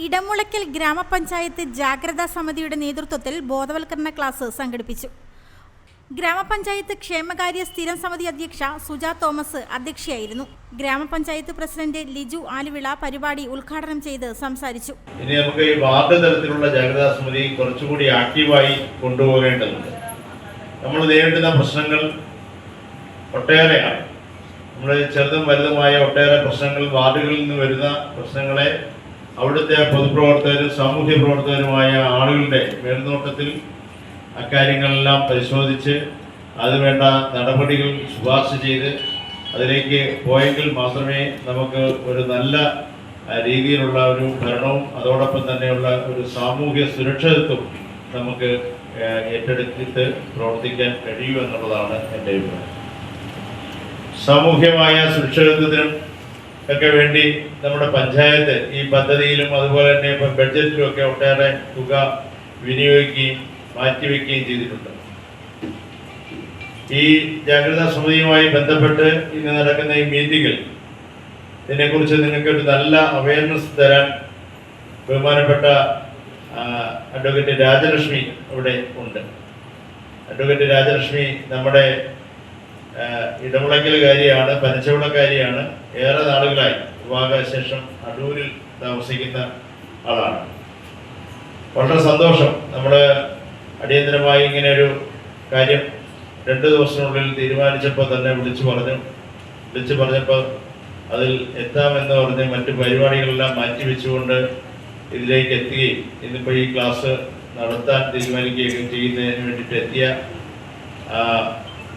ഇടമുളയ്ക്കൽ ഗ്രാമപഞ്ചായത്ത് ജാഗ്രതാ സമിതിയുടെ നേതൃത്വത്തിൽ ബോധവൽക്കരണ ക്ലാസ് സംഘടിപ്പിച്ചു. ഗ്രാമപഞ്ചായത്ത് ക്ഷേമകാര്യ സ്ഥിരം സമിതി അധ്യക്ഷ സുജ തോമസ് അധ്യക്ഷയായിരുന്നു. ഗ്രാമപഞ്ചായത്ത് പ്രസിഡന്റ് ലിജു ആലുവിള പരിപാടി ഉദ്ഘാടനം ചെയ്ത് സംസാരിച്ചു. ഇനി നമുക്ക് ഈ വാർഡ് തലത്തിലുള്ള ജാഗ്രതാ സമിതി കുറച്ചുകൂടി ആക്റ്റീവായി കൊണ്ടുപോകേണ്ടതുണ്ട്. നമ്മൾ നേരിടുന്ന പ്രശ്നങ്ങൾ ഒട്ടേറെയാണ്. നമ്മൾ ചെറുതും വലുതുമായ ഒട്ടേറെ പ്രശ്നങ്ങൾ, വാർഡുകളിൽ നിന്ന് വരുന്ന പ്രശ്നങ്ങളെ അവിടുത്തെ പൊതുപ്രവർത്തകരും സാമൂഹ്യ പ്രവർത്തകരുമായ ആളുകളുടെ മേൽനോട്ടത്തിൽ അക്കാര്യങ്ങളെല്ലാം പരിശോധിച്ച് അതിനുവേണ്ട നടപടികൾ ശുപാർശ ചെയ്ത് അതിലേക്ക് പോയെങ്കിൽ മാത്രമേ നമുക്ക് ഒരു നല്ല രീതിയിലുള്ള ഒരു ഭരണവും അതോടൊപ്പം തന്നെയുള്ള ഒരു സാമൂഹ്യ സുരക്ഷിതത്വം നമുക്ക് ഏറ്റെടുത്തിട്ട് പ്രവർത്തിക്കാൻ കഴിയൂ എന്നുള്ളതാണ് എൻ്റെ അഭിപ്രായം. സാമൂഹ്യമായ സുരക്ഷിതത്വത്തിനും ഒക്കെ വേണ്ടി നമ്മുടെ പഞ്ചായത്ത് ഈ പദ്ധതിയിലും അതുപോലെ തന്നെ ഇപ്പം ബഡ്ജറ്റിലും ഒക്കെ ഒട്ടേറെ തുക വിനിയോഗിക്കുകയും മാറ്റിവെക്കുകയും ചെയ്തിട്ടുണ്ട്. ഈ ജാഗ്രതാ സമിതിയുമായി ബന്ധപ്പെട്ട് ഇന്ന് നടക്കുന്ന ഈ മീറ്റിംഗിൽ ഇതിനെക്കുറിച്ച് നിങ്ങൾക്ക് ഒരു നല്ല അവയർനെസ് തരാൻ ബഹുമാനപ്പെട്ട അഡ്വക്കേറ്റ് രാജലക്ഷ്മി ഇവിടെ ഉണ്ട്. അഡ്വക്കേറ്റ് രാജലക്ഷ്മി നമ്മുടെ ഇടമുളയ്ക്കലുകാരിയാണ്, പനച്ചവിളക്കാരിയാണ്. ഏറെ നാളുകളായി വിവാഹശേഷം അടൂരിൽ താമസിക്കുന്ന ആളാണ്. വളരെ സന്തോഷം. നമ്മൾ അടിയന്തരമായി ഇങ്ങനെ ഒരു കാര്യം 2 ദിവസത്തിനുള്ളിൽ തീരുമാനിച്ചപ്പോൾ തന്നെ വിളിച്ചു പറഞ്ഞപ്പോൾ അതിൽ എത്താമെന്ന് പറഞ്ഞ് മറ്റു പരിപാടികളെല്ലാം മാറ്റിവെച്ചുകൊണ്ട് ഇതിലേക്ക് എത്തുകയും ഇന്നിപ്പോൾ ഈ ക്ലാസ് നടത്താൻ തീരുമാനിക്കുകയും ചെയ്യുന്നതിന് വേണ്ടിയിട്ട് എത്തിയ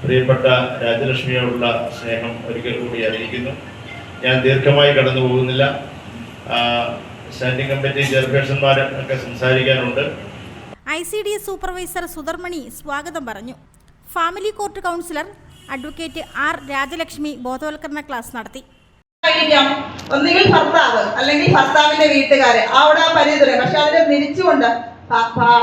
പ്രിയപ്പെട്ട രാജലക്ഷ്മിയോടുള്ള സ്നേഹം ഒരിക്കൽ കൂടി അറിയിക്കുന്നു. ഞാൻ ദീർഘമായി കടന്നു പോകുന്നില്ല. സ്റ്റാൻഡിംഗ് കമ്മിറ്റി ചെയർപേഴ്സൺമാരൊക്കെ സംസാരിക്കാനുണ്ട്. ICDS സൂപ്പർവൈസർ സുധർമണി സ്വാഗതം പറഞ്ഞു. Family court councillor advocate R Rajalakshmi ബോധവൽക്കരണ ക്ലാസ് നടത്തി. ഒന്നുകിൽ ഭർത്താവ് അല്ലെങ്കിൽ ഭർത്താവിന്റെ വീട്ടുകാര് അവിടെ പരിധി, പക്ഷെ അതിനെ തിരിച്ചുകൊണ്ട്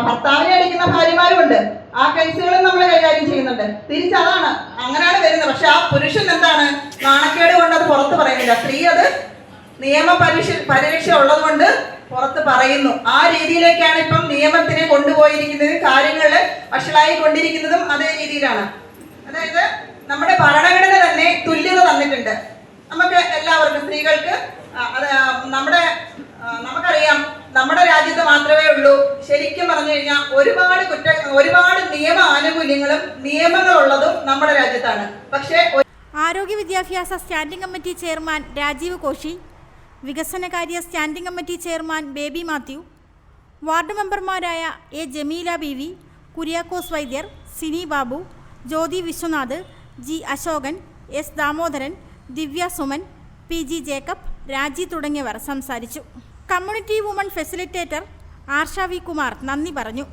ഭർത്താവിനെ അടിക്കുന്ന ഭാര്യമാരുമുണ്ട്. ആ കേസുകളും നമ്മൾ കൈകാര്യം ചെയ്യുന്നുണ്ട്. തിരിച്ചതാണ് അങ്ങനെയാണ് വരുന്നത്. പക്ഷെ ആ പുരുഷൻ എന്താണ്, നാണക്കേട് കൊണ്ട് അത് പുറത്ത് പറയുന്നില്ല. സ്ത്രീ അത് നിയമ പരിരക്ഷ ഉള്ളത് കൊണ്ട് പുറത്ത് പറയുന്നു. ആ രീതിയിലേക്കാണ് ഇപ്പം നിയമത്തിനെ കൊണ്ടുപോയിരിക്കുന്നത്. കാര്യങ്ങള് വഷളായി കൊണ്ടിരിക്കുന്നതും അതേ രീതിയിലാണ്. അതായത് നമ്മുടെ ഭരണഘടന തന്നെ തുല്യത തന്നിട്ടുണ്ട് നമുക്ക് എല്ലാവർക്കും. സ്ത്രീകൾക്ക് നമുക്കറിയാം, നമ്മുടെ രാജ്യത്ത് മാത്രമേ ഉള്ളൂ ശരിക്കും പറഞ്ഞു കഴിഞ്ഞാൽ ഒരുപാട് നിയമ ആനുകൂല്യങ്ങളും നിയമങ്ങളുള്ളതും നമ്മുടെ രാജ്യത്താണ്. പക്ഷേ ആരോഗ്യ വിദ്യാഭ്യാസ standing committee chairman Rajeev Koshy, വികസനകാര്യ standing committee chairman Baby Mathew, ward മെമ്പർമാരായ A Jameela Beevi, Kuriakose Vaidyar, Sini Babu, Jyothi Viswanath, G Asokan, S Damodaran, Divya Suman, PG Jacob, Raji തുടങ്ങിയവർ സംസാരിച്ചു. Community woman facilitator Arsha V Kumar നന്ദി പറഞ്ഞു.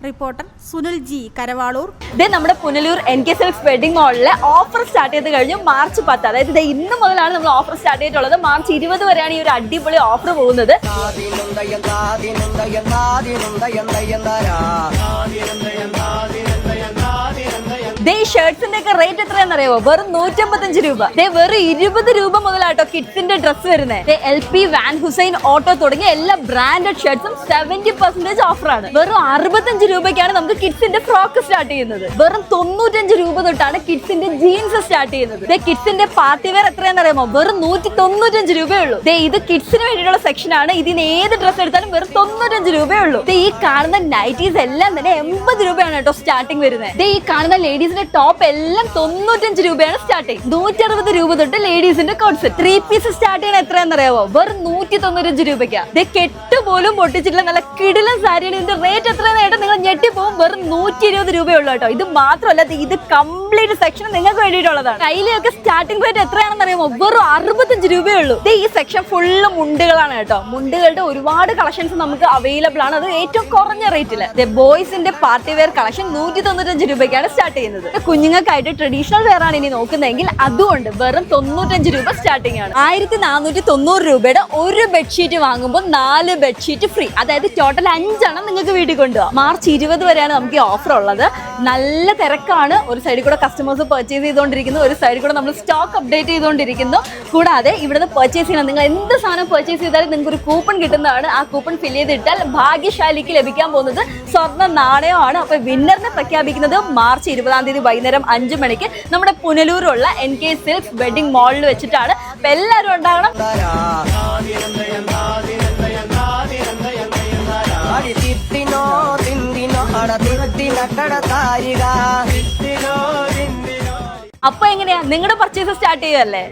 Reporter Sunil G Karavaloor. നമ്മുടെ പുനലൂർ NK സിൽക്സ് വെഡിങ് മാളിലെ ഓഫർ സ്റ്റാർട്ട് ചെയ്ത് കഴിഞ്ഞു. മാർച്ച് 10, അതായത് ഇന്ന് മുതലാണ് നമ്മൾ ഓഫർ സ്റ്റാർട്ട് ചെയ്തിട്ടുള്ളത്. മാർച്ച് 20 വരെയാണ് ഈ ഒരു അടിപൊളി ഓഫർ പോകുന്നത്. ഈ ഷർട്ട്സിന്റെ ഒക്കെ റേറ്റ് എത്രയാണെന്നറിയാമോ? വെറും 155 രൂപ. വെറും 20 രൂപ മുതലാട്ടോ കിഡ്സിന്റെ ഡ്രസ് വരുന്നത്. LP, വാൻ ഹുസൈൻ, ഓട്ടോ തുടങ്ങിയ എല്ലാ ബ്രാൻഡഡ് ഷർട്ട്സും 70% ഓഫറാണ്. വെറും 65 രൂപയ്ക്കാണ് നമുക്ക് കിഡ്സിന്റെ ഫ്രോക്ക് സ്റ്റാർട്ട് ചെയ്യുന്നത്. വെറും 95 രൂപ തൊട്ടാണ് കിഡ്സിന്റെ ജീൻസ് സ്റ്റാർട്ട് ചെയ്യുന്നത്. കിഡ്സിന്റെ പാർട്ടി വെയർ എത്രയാണെന്നറിയാമോ? വെറും 195 രൂപയേ ഉള്ളൂ. ഇത് കിഡ്സിന് വേണ്ടിയിട്ടുള്ള സെക്ഷൻ ആണ്. ഇതിന് ഏത് ഡ്രസ് എടുത്താലും വെറും 95 രൂപയേ ഉള്ളൂ. ഈ കാണുന്ന നൈറ്റീസ് എല്ലാം തന്നെ 80 രൂപയാണ് കേട്ടോ സ്റ്റാർട്ടിംഗ് വരുന്നത്. ഈ കാണുന്ന ലേഡീസിന്റെ ടോപ്പ് എല്ലാം 95 രൂപയാണ് സ്റ്റാർട്ടിംഗ്. 160 രൂപ തൊട്ട് ലേഡീസിന്റെ കോട്ട് സെറ്റ് 3 പീസ് സ്റ്റാർട്ട് ചെയ്യണ എത്രയാണെന്നറിയാമോ? വെറും 195 രൂപയ്ക്കാ. കെട്ട് പോലും പൊട്ടിച്ചിട്ടുള്ള നല്ല കിടിലൻ സാരിയാണ്. ഇതിന്റെ റേറ്റ് എത്രയായിട്ട് നിങ്ങൾ ഞെട്ടിപ്പോവും. വെറും 120 രൂപയുള്ളൂ കേട്ടോ. ഇത് മാത്രമല്ല, ഇത് കംപ്ലീറ്റ് സെക്ഷൻ നിങ്ങൾക്ക് വേണ്ടിയിട്ടുള്ളതാണ്. കയ്യിലൊക്കെ സ്റ്റാർട്ടിംഗ് റേറ്റ് എത്രയാണെന്നറിയാമോ? വെറും 65 രൂപയുള്ളൂ. ഈ സെക്ഷൻ ഫുള്ള് മുണ്ടുകളാണ് കേട്ടോ. മുണ്ടുകളുടെ ഒരുപാട് കളക്ഷൻസ് നമുക്ക് അവൈലബിൾ ആണ്. അത് ഏറ്റവും കുറഞ്ഞ റേറ്റില്. ബോയ്സിന്റെ പാർട്ടി വെയർ കളക്ഷൻ 195 രൂപയ്ക്കാണ് സ്റ്റാർട്ട് ചെയ്യുന്നത്. കുഞ്ഞുങ്ങൾക്കായിട്ട് ട്രഡീഷണൽ വെയർ ആണ് ഇനി നോക്കുന്നതെങ്കിൽ അതുകൊണ്ട് വെറും 95 രൂപ സ്റ്റാർട്ടിംഗ് ആണ്. 1490 രൂപയുടെ ഒരു ബെഡ്ഷീറ്റ് വാങ്ങുമ്പോൾ 4 ബെഡ്ഷീറ്റ് ഫ്രീ. അതായത് ടോട്ടൽ 5 എണ്ണം നിങ്ങൾക്ക് വീട്ടിൽ കൊണ്ടുപോകാം. മാർച്ച് 20 വരെയാണ് നമുക്ക് ഈ ഓഫർ ഉള്ളത്. നല്ല തിരക്കാണ്. ഒരു സൈഡിൽ കൂടെ കസ്റ്റമേഴ്സ് പർച്ചേസ് ചെയ്തുകൊണ്ടിരിക്കുന്നു, ഒരു സൈഡിൽ കൂടെ നമ്മൾ സ്റ്റോക്ക് അപ്ഡേറ്റ് ചെയ്തുകൊണ്ടിരിക്കുന്നു. കൂടാതെ ഇവിടുന്ന് പർച്ചേസ് ചെയ്യണം, നിങ്ങൾ എന്ത് സാധനം പർച്ചേസ് ചെയ്താലും നിങ്ങൾക്ക് ഒരു കൂപ്പൺ കിട്ടുന്നതാണ്. ആ കൂപ്പൺ ഫിൽ ചെയ്തിട്ടാൽ ഭാഗ്യശാലിക്ക് ലഭിക്കാൻ പോകുന്നത് സ്വർണ്ണ നാണയമാണ്. അപ്പൊ വിന്നറിനെ പ്രഖ്യാപിക്കുന്നത് മാർച്ച് 20 തീയതി വൈകുന്നേരം 5 മണിക്ക് നമ്മുടെ പുനലൂരുള്ള NK സിൽക്സ് വെഡിങ് മാളിൽ വെച്ചിട്ടാണ്. അപ്പൊ എല്ലാവരും ഉണ്ടാകണം. അപ്പൊ എങ്ങനെയാ നിങ്ങളുടെ പർച്ചേസ് സ്റ്റാർട്ട് ചെയ്യുകയല്ലേ?